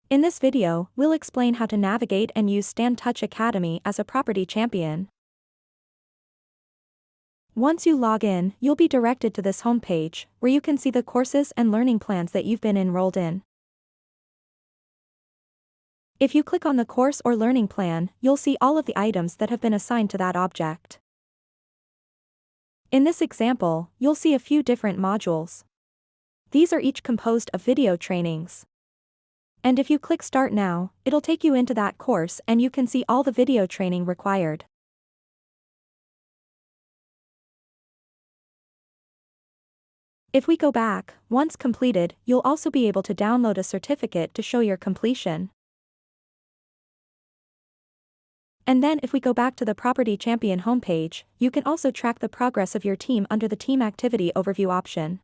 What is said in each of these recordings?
In this video, we'll explain how to navigate and use Stayntouch Academy as a property champion. Once you log in, you'll be directed to this homepage, where you can see the courses and learning plans that you've been enrolled in. If you click on the course or learning plan, you'll see all of the items that have been assigned to that object. In this example, you'll see a few different modules. These are each composed of video trainings. And if you click Start Now, it'll take you into that course and you can see all the video training required. If we go back, once completed, you'll also be able to download a certificate to show your completion. And then if we go back to the Property Champion homepage, you can also track the progress of your team under the Team Activity Overview option.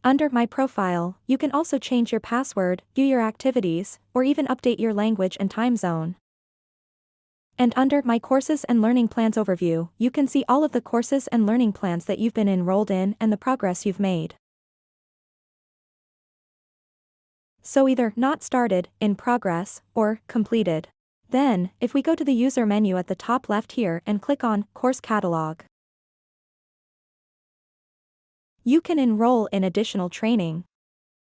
Under My Profile, you can also change your password, view your activities, or even update your language and time zone. And under My Courses and Learning Plans Overview, you can see all of the courses and learning plans that you've been enrolled in and the progress you've made. So either Not Started, In Progress, or Completed. Then, if we go to the User menu at the top left here and click on Course Catalog, you can enroll in additional training.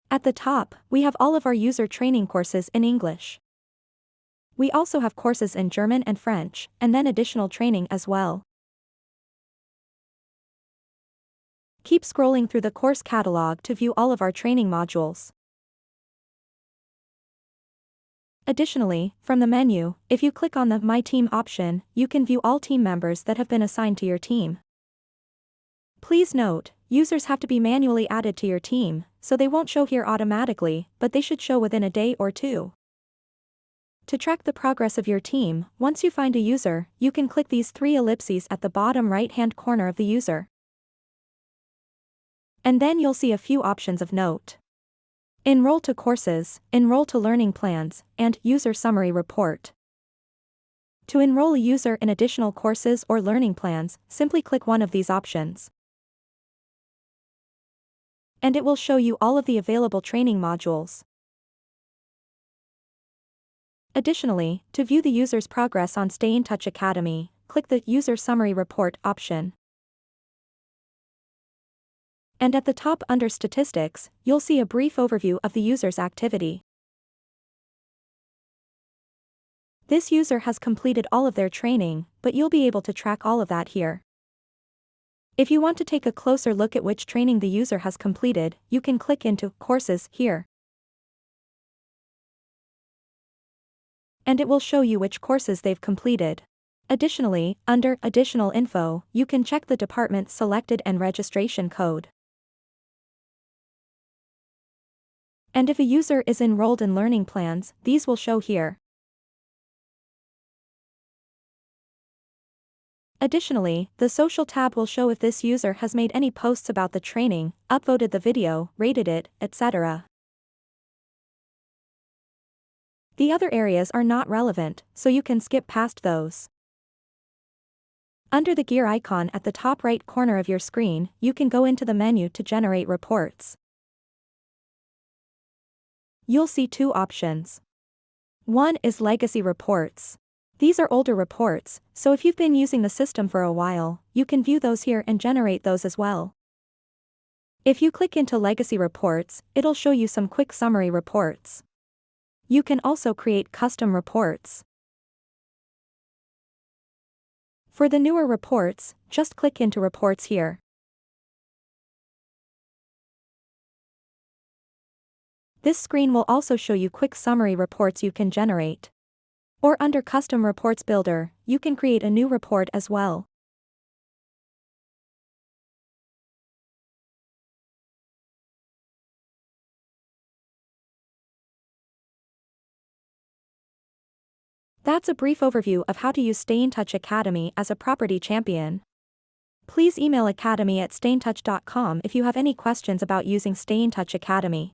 At the top, we have all of our user training courses in English. We also have courses in German and French, and then additional training as well. Keep scrolling through the course catalog to view all of our training modules. Additionally, from the menu, if you click on the My Team option, you can view all team members that have been assigned to your team. Please note, users have to be manually added to your team, so they won't show here automatically, but they should show within a day or two. To track the progress of your team, once you find a user, you can click these three ellipses at the bottom right-hand corner of the user. And then you'll see a few options of note. Enroll to Courses, Enroll to Learning Plans, and User Summary Report. To enroll a user in additional courses or learning plans, simply click one of these options. And it will show you all of the available training modules. Additionally, to view the user's progress on Stayntouch Academy, click the User Summary Report option. And at the top under Statistics, you'll see a brief overview of the user's activity. This user has completed all of their training, but you'll be able to track all of that here. If you want to take a closer look at which training the user has completed, you can click into Courses here. And it will show you which courses they've completed. Additionally, under Additional Info, you can check the department selected and registration code. And if a user is enrolled in learning plans, these will show here. Additionally, the Social tab will show if this user has made any posts about the training, upvoted the video, rated it, etc. The other areas are not relevant, so you can skip past those. Under the gear icon at the top right corner of your screen, you can go into the menu to generate reports. You'll see two options. One is Legacy Reports. These are older reports, so if you've been using the system for a while, you can view those here and generate those as well. If you click into Legacy Reports, it'll show you some quick summary reports. You can also create custom reports. For the newer reports, just click into Reports here. This screen will also show you quick summary reports you can generate. Or under Custom Reports Builder, you can create a new report as well. That's a brief overview of how to use Stayntouch Academy as a property champion. Please email academy@stayntouch.com if you have any questions about using Stayntouch Academy.